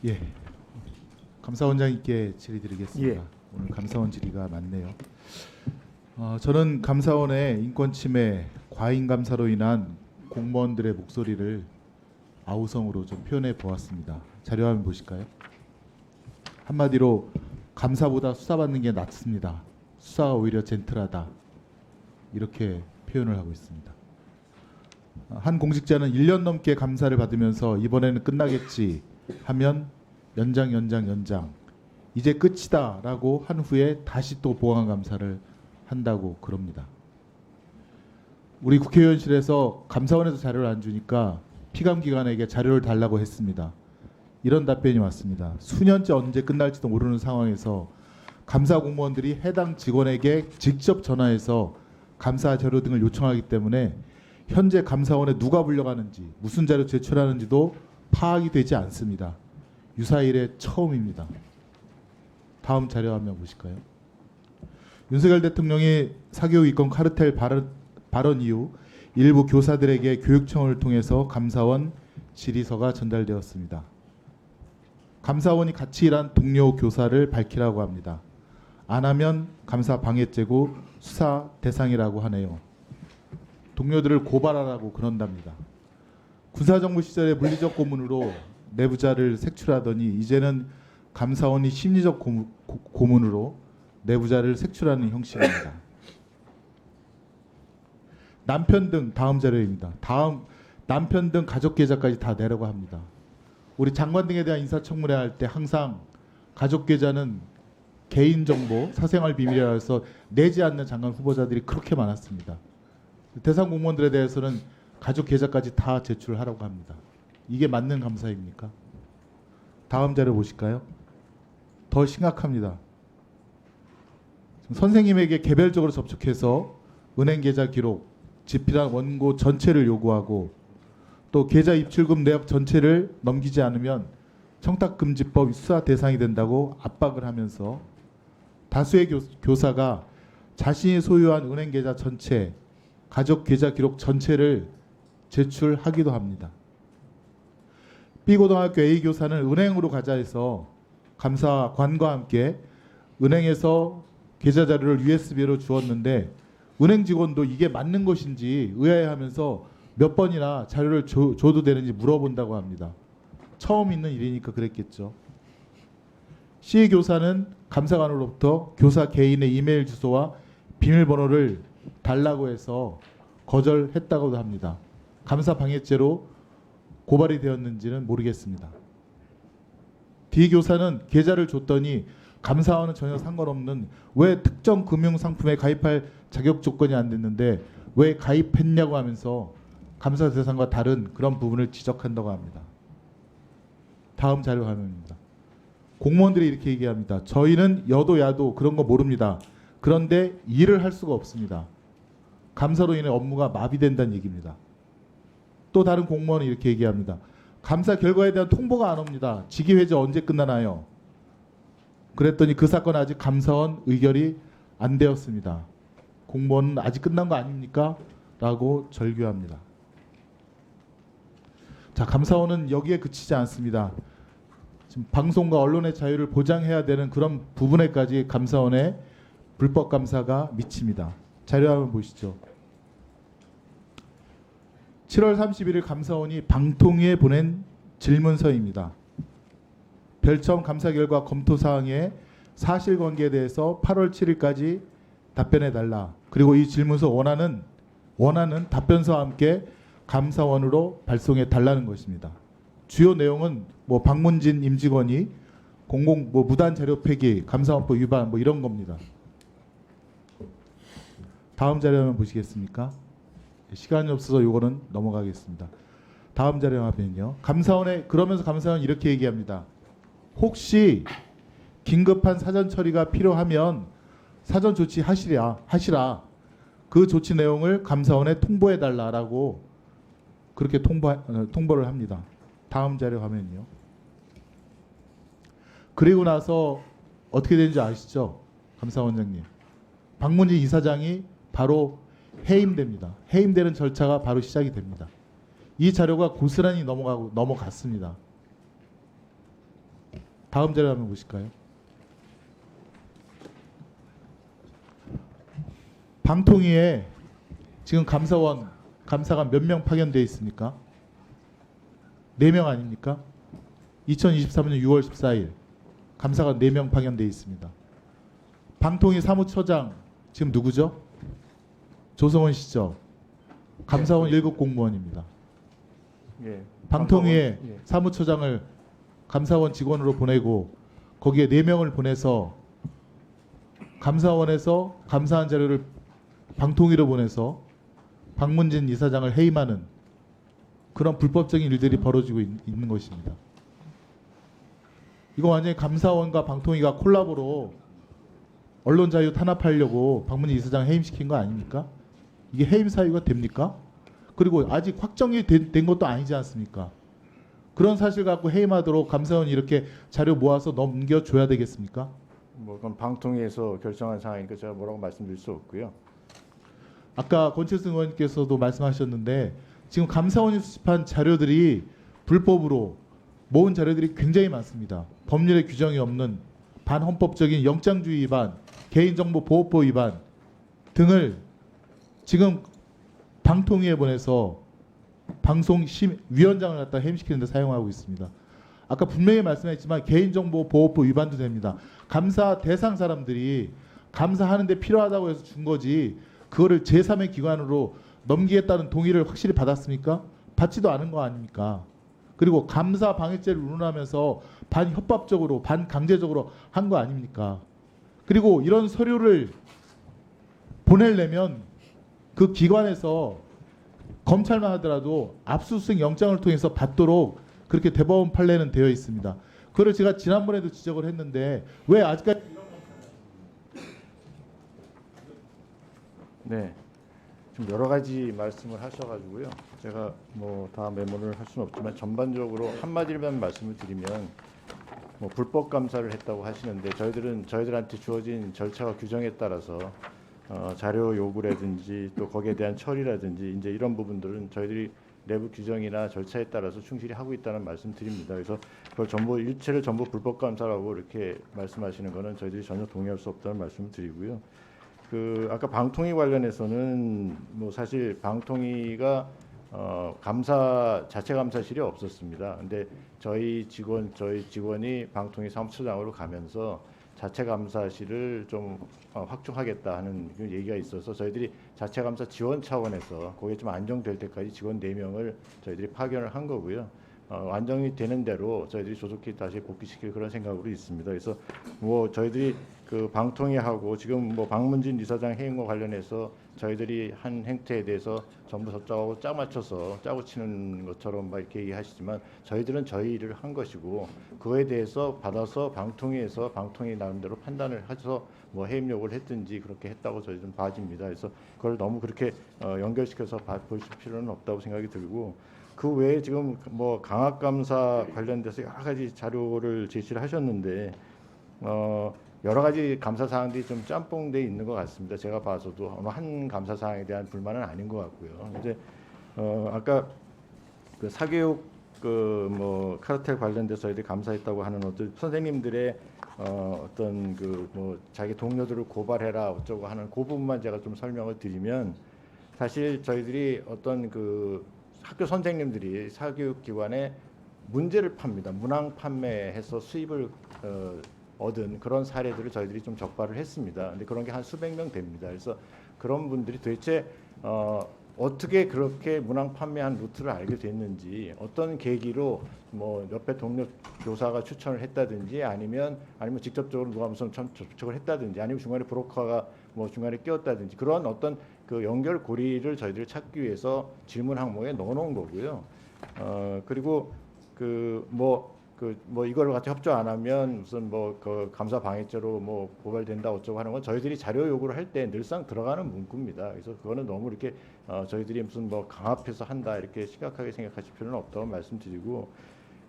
예, 감사원장님께 질의드리겠습니다. 예. 오늘 감사원 질의가 많네요. 저는 감사원의 인권 침해, 과잉 감사로 인한 공무원들의 목소리를 아우성으로 좀 표현해 보았습니다. 자료 화면 보실까요? 한마디로 감사보다 수사받는 게 낫습니다. 수사가 오히려 젠틀하다. 이렇게 표현을 하고 있습니다. 한 공직자는 1년 넘게 감사를 받으면서 이번에는 끝나겠지 하면 연장 이제 끝이다 라고 한 후에 다시 또 보완 감사를 한다고 그럽니다. 우리 국회의원실에서 감사원에서 자료를 안 주니까 피감기관에게 자료를 달라고 했습니다. 이런 답변이 왔습니다. 수년째 언제 끝날지도 모르는 상황에서 감사 공무원들이 해당 직원에게 직접 전화해서 감사 자료 등을 요청하기 때문에 현재 감사원에 누가 불려가는지 무슨 자료 제출하는지도 파악이 되지 않습니다. 유사 일의 처음입니다. 다음 자료 화면 보실까요? 윤석열 대통령이 사교육 이권 카르텔 발언 이후 일부 교사들에게 교육청을 통해서 감사원 질의서가 전달되었습니다. 감사원이 같이 일한 동료 교사를 밝히라고 합니다. 안 하면 감사 방해죄고 수사 대상이라고 하네요. 동료들을 고발하라고 그런답니다. 군사정부 시절에 물리적 고문으로 내부자를 색출하더니 이제는 감사원이 심리적 고문으로 내부자를 색출하는 형식입니다. 남편 등 다음 자료입니다. 남편 등 가족 계좌까지 다 내라고 합니다. 우리 장관 등에 대한 인사청문회 할 때 항상 가족 계좌는 개인정보, 사생활 비밀이라 해서 내지 않는 장관 후보자들이 그렇게 많았습니다. 대상 공무원들에 대해서는 가족 계좌까지 다 제출하라고 합니다. 이게 맞는 감사입니까? 다음 자료 보실까요? 더 심각합니다. 선생님에게 개별적으로 접촉해서 은행 계좌 기록, 집필한 원고 전체를 요구하고 또 계좌 입출금 내역 전체를 넘기지 않으면 청탁금지법 수사 대상이 된다고 압박을 하면서 다수의 교사가 자신이 소유한 은행 계좌 전체, 가족 계좌 기록 전체를 제출하기도 합니다. B고등학교 A 교사는 은행으로 가자 해서 감사관과 함께 은행에서 계좌 자료를 USB로 주었는데 은행 직원도 이게 맞는 것인지 의아해하면서 몇 번이나 자료를 줘도 되는지 물어본다고 합니다. 처음 있는 일이니까 그랬겠죠. C 교사는 감사관으로부터 교사 개인의 이메일 주소와 비밀번호를 달라고 해서 거절했다고도 합니다. 감사 방해죄로 고발이 되었는지는 모르겠습니다. D 교사는 계좌를 줬더니 감사와는 전혀 상관없는 왜 특정 금융상품에 가입할 자격 조건이 안 됐는데 왜 가입했냐고 하면서 감사 대상과 다른 그런 부분을 지적한다고 합니다. 다음 자료 화면입니다. 공무원들이 이렇게 얘기합니다. 저희는 여도 야도 그런 거 모릅니다. 그런데 일을 할 수가 없습니다. 감사로 인해 업무가 마비된다는 얘기입니다. 또 다른 공무원은 이렇게 얘기합니다. 감사 결과에 대한 통보가 안 옵니다. 직위회제 언제 끝나나요? 그랬더니 그 사건 아직 감사원 의결이 안 되었습니다. 공무원은 아직 끝난 거 아닙니까? 라고 절규합니다. 자, 감사원은 여기에 그치지 않습니다. 지금 방송과 언론의 자유를 보장해야 되는 그런 부분에까지 감사원의 불법 감사가 미칩니다. 자료 한번 보시죠. 7월 31일 감사원이 방통위에 보낸 질문서입니다. 별점 감사 결과 검토 사항의 사실관계에 대해서 8월 7일까지 답변해달라. 그리고 이 질문서 원하는 답변서와 함께 감사원으로 발송해 달라는 것입니다. 주요 내용은 뭐 박문진 임직원이 무단 자료 폐기, 감사원법 위반 이런 겁니다. 다음 자료 한번 보시겠습니까? 시간이 없어서 이거는 넘어가겠습니다. 다음 자료 화면요. 그러면서 감사원은 이렇게 얘기합니다. 혹시 긴급한 사전 처리가 필요하면 사전 조치 하시라. 그 조치 내용을 감사원에 통보해 달라라고 그렇게 통보를 합니다. 다음 자료 화면요. 그리고 나서 어떻게 되는지 아시죠? 감사원장님. 박문진 이사장이 바로 해임됩니다. 해임되는 절차가 바로 시작이 됩니다. 이 자료가 고스란히 넘어갔습니다. 다음 자료 한번 보실까요? 방통위에 지금 감사관 몇 명 파견되어 있습니까? 4명 아닙니까? 2023년 6월 14일 감사관 4명 파견되어 있습니다. 방통위 사무처장 지금 누구죠? 조성원 씨죠. 감사원 1급 공무원입니다. 예. 방통위에 예. 사무처장을 감사원 직원으로 보내고 거기에 4명을 보내서 감사원에서 감사한 자료를 방통위로 보내서 박문진 이사장을 해임하는 그런 불법적인 일들이 벌어지고 있는 것입니다. 이거 완전히 감사원과 방통위가 콜라보로 언론 자유 탄압하려고 박문진 이사장 해임시킨 거 아닙니까? 이게 해임 사유가 됩니까? 그리고 아직 확정이 된 것도 아니지 않습니까? 그런 사실 갖고 해임하도록 감사원이 이렇게 자료 모아서 넘겨줘야 되겠습니까? 뭐 그건 방통위에서 결정한 사항이니까 제가 뭐라고 말씀드릴 수 없고요. 아까 권칠승 의원께서도 말씀하셨는데 지금 감사원이 수집한 자료들이 불법으로 모은 자료들이 굉장히 많습니다. 법률에 규정이 없는 반헌법적인 영장주의 위반, 개인정보보호법 위반 등을 지금 방통위에 보내서 방송위원장을 갖다 해임시키는 데 사용하고 있습니다. 아까 분명히 말씀했지만 개인정보보호법 위반도 됩니다. 감사 대상 사람들이 감사하는 데 필요하다고 해서 준 거지 그거를 제3의 기관으로 넘기겠다는 동의를 확실히 받았습니까? 받지도 않은 거 아닙니까? 그리고 감사 방해죄를 운운하면서 반협법적으로 반강제적으로 한 거 아닙니까? 그리고 이런 서류를 보내려면 그 기관에서 검찰만 하더라도 압수수색 영장을 통해서 받도록 그렇게 대법원 판례는 되어 있습니다. 그걸 제가 지난번에도 지적을 했는데 왜 아직까지 네. 좀 여러 가지 말씀을 하셔가지고요. 제가 뭐 다 메모를 할 수는 없지만 전반적으로 한마디만 말씀을 드리면 뭐 불법 감사를 했다고 하시는데 저희들한테 주어진 절차와 규정에 따라서 자료 요구라든지 또 거기에 대한 처리라든지 이제 이런 부분들은 저희들이 내부 규정이나 절차에 따라서 충실히 하고 있다는 말씀드립니다. 그래서 그걸 전부 일체를 전부 불법 감사라고 이렇게 말씀하시는 거는 저희들이 전혀 동의할 수 없다는 말씀을 드리고요. 그 아까 방통위 관련해서는 뭐 사실 방통위가 자체 감사실이 없었습니다. 근데 저희 직원이 방통위 사무처장으로 가면서 자체 감사실을 좀 확충하겠다 하는 그 얘기가 있어서 저희들이 자체 감사 지원 차원에서 거기에 좀 안정될 때까지 직원 4명을 저희들이 파견을 한 거고요. 안정이 되는 대로 저희들이 조속히 다시 복귀시킬 그런 생각으로 있습니다. 그래서 뭐 저희들이 그 방통위하고 지금 뭐 박문진 이사장 해임과 관련해서 저희들이 한 행태에 대해서 전부 저쪽하고 짝 맞춰서 짜고 치는 것처럼 막 이렇게 얘기하시지만 저희들은 저희 일을 한 것이고 그거에 대해서 받아서 방통위에서 방통위 나름대로 판단을 해서 뭐 해임 요구를 했든지 그렇게 했다고 저희들은 봐집니다. 그래서 그걸 너무 그렇게 연결시켜서 보실 필요는 없다고 생각이 들고 그 외에 지금 뭐 강압 감사 관련돼서 여러 가지 자료를 제시를 하셨는데 여러 가지 감사 사항들이 좀 짬뽕돼 있는 것 같습니다. 제가 봐서도 어느 한 감사 사항에 대한 불만은 아닌 것 같고요. 이제 아까 그 사교육 그 뭐 카르텔 관련돼서 저희들이 감사했다고 하는 어떤 선생님들의 어떤 그 뭐 자기 동료들을 고발해라 어쩌고 하는 그 부분만 제가 좀 설명을 드리면 사실 저희들이 어떤 그 학교 선생님들이 사교육 기관에 문제를 팝니다. 문항 판매해서 수입을 얻은 그런 사례들을 저희들이 좀 적발을 했습니다. 근데 그런 게 한 수백 명 됩니다. 그래서 그런 분들이 도대체 어떻게 그렇게 문항 판매한 루트를 알게 됐는지 어떤 계기로 뭐 옆에 동료 교사가 추천을 했다든지 아니면 직접적으로 누가 무슨 접촉을 했다든지 아니면 중간에 브로커가 뭐 중간에 끼었다든지 그런 어떤 그 연결고리를 저희들이 찾기 위해서 질문 항목에 넣어놓은 거고요. 그리고 이걸 같이 협조 안 하면 무슨 뭐 그 감사 방해죄로 뭐 고발된다 어쩌고 하는 건 저희들이 자료 요구를 할 때 늘상 들어가는 문구입니다. 그래서 그거는 너무 이렇게 저희들이 무슨 뭐 강압해서 한다 이렇게 심각하게 생각하실 필요는 없다고 말씀드리고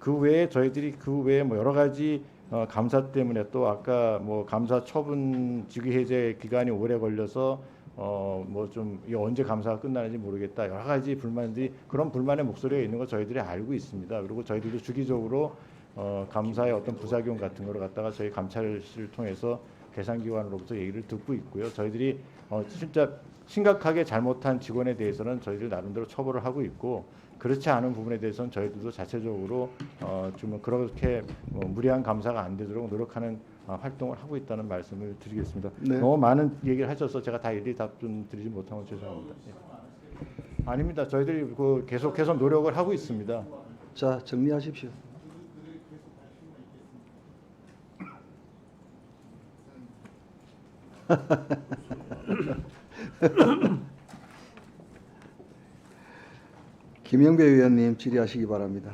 그 외에 저희들이 그 외에 뭐 여러 가지 감사 때문에 또 아까 뭐 감사 처분 직위 해제 기간이 오래 걸려서 뭐 좀 이게 언제 감사가 끝나는지 모르겠다 여러 가지 불만들이 그런 불만의 목소리가 있는 거 저희들이 알고 있습니다. 그리고 저희들도 주기적으로 감사의 어떤 부작용 같은 거를 갖다가 저희 감찰실을 통해서 계산기관으로부터 얘기를 듣고 있고요. 저희들이 진짜 심각하게 잘못한 직원에 대해서는 저희들 나름대로 처벌을 하고 있고, 그렇지 않은 부분에 대해서는 저희들도 자체적으로 좀 그렇게 무리한 감사가 안 되도록 노력하는 활동을 하고 있다는 말씀을 드리겠습니다. 네. 너무 많은 얘기를 하셔서 제가 다 일일이 답변 드리지 못한 건 죄송합니다. 예. 아닙니다. 저희들이 계속해서 노력을 하고 있습니다. 자, 정리하십시오. 김영배 의원님 질의하시기 바랍니다.